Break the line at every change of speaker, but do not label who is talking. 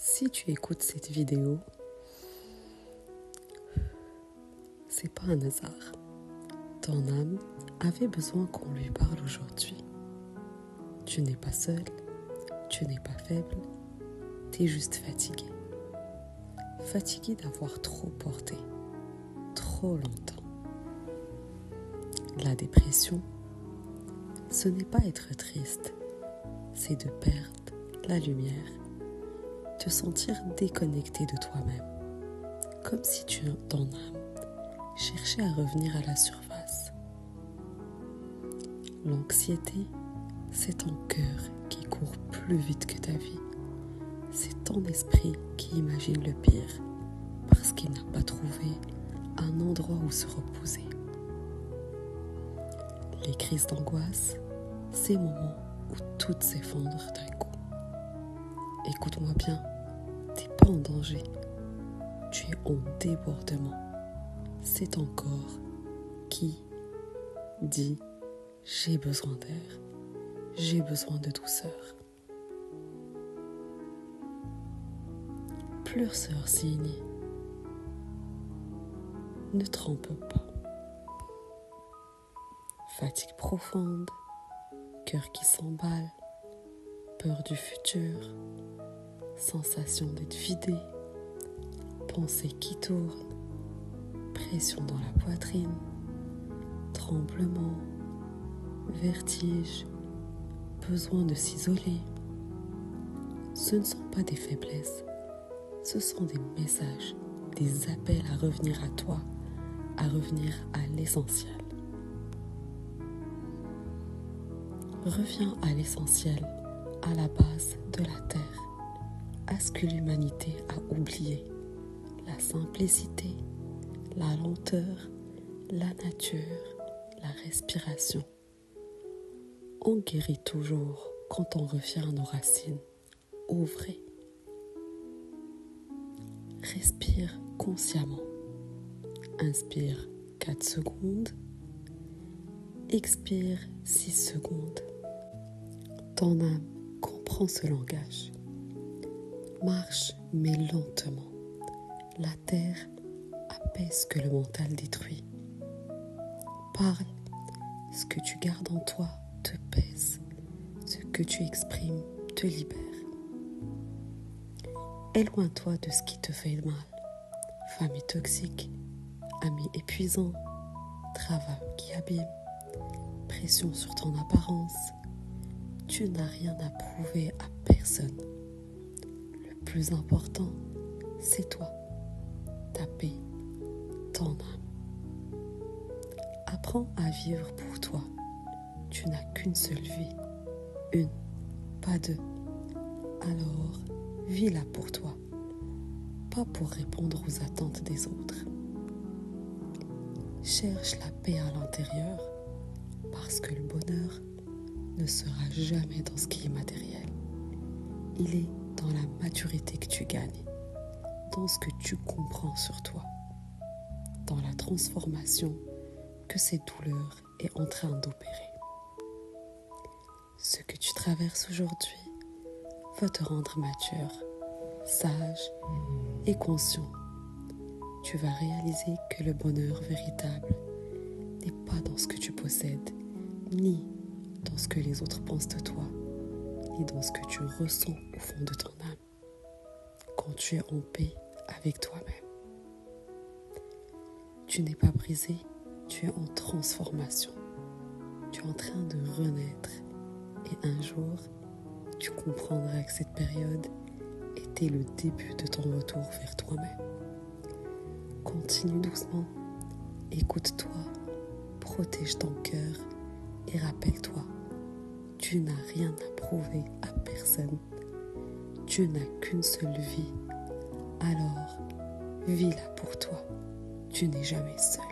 Si tu écoutes cette vidéo, c'est pas un hasard. Ton âme avait besoin qu'on lui parle aujourd'hui. Tu n'es pas seul, tu n'es pas faible, t'es juste fatigué. Fatigué d'avoir trop porté, trop longtemps. La dépression, ce n'est pas être triste, c'est de perdre la lumière, te sentir déconnecté de toi-même, comme si ton âme cherchait à revenir à la surface. L'anxiété, c'est ton cœur qui court plus vite que ta vie. C'est ton esprit qui imagine le pire parce qu'il n'a pas trouvé un endroit où se reposer. Les crises d'angoisse, ces moments où tout s'effondre d'un coup. Écoute-moi bien, t'es pas en danger, tu es en débordement. C'est ton corps qui dit « j'ai besoin d'air, j'ai besoin de douceur ». Pleureur signe, ne trempe pas. Fatigue profonde, cœur qui s'emballe, peur du futur, sensation d'être vidé, pensée qui tourne, pression dans la poitrine, tremblement, vertige, besoin de s'isoler. Ce ne sont pas des faiblesses, ce sont des messages, des appels à revenir à toi, à revenir à l'essentiel. Reviens à l'essentiel, à la base de la terre, à ce que l'humanité a oublié, la simplicité, la lenteur, la nature, la respiration. On guérit toujours quand on revient à nos racines, au vrai. Respire consciemment. Inspire 4 secondes. Expire 6 secondes. Ton âme comprend ce langage. Marche mais lentement. La terre apaise ce que le mental détruit. Parle. Ce que tu gardes en toi te pèse. Ce que tu exprimes te libère. Éloigne-toi de ce qui te fait mal. Famille toxique, amis épuisants, travail qui abîme, pression sur ton apparence. Tu n'as rien à prouver à personne. Le plus important, c'est toi, ta paix, ton âme. Apprends à vivre pour toi. Tu n'as qu'une seule vie, une, pas deux. Alors, vis-la pour toi, pas pour répondre aux attentes des autres. Cherche la paix à l'intérieur, parce que le bonheur ne sera jamais dans ce qui est matériel. Il est dans la maturité que tu gagnes, dans ce que tu comprends sur toi, dans la transformation que cette douleur est en train d'opérer. Ce que tu traverses aujourd'hui va te rendre mature, sage et conscient. Tu vas réaliser que le bonheur véritable n'est pas dans ce que tu possèdes, ni dans ce que les autres pensent de toi, ni dans ce que tu ressens au fond de ton âme, quand tu es en paix avec toi-même. Tu n'es pas brisé, tu es en transformation. Tu es en train de renaître et un jour, tu comprendras que cette période était le début de ton retour vers toi-même. Continue doucement, écoute-toi, protège ton cœur et rappelle-toi, tu n'as rien à prouver à personne. Tu n'as qu'une seule vie, alors vis-la pour toi. Tu n'es jamais seul.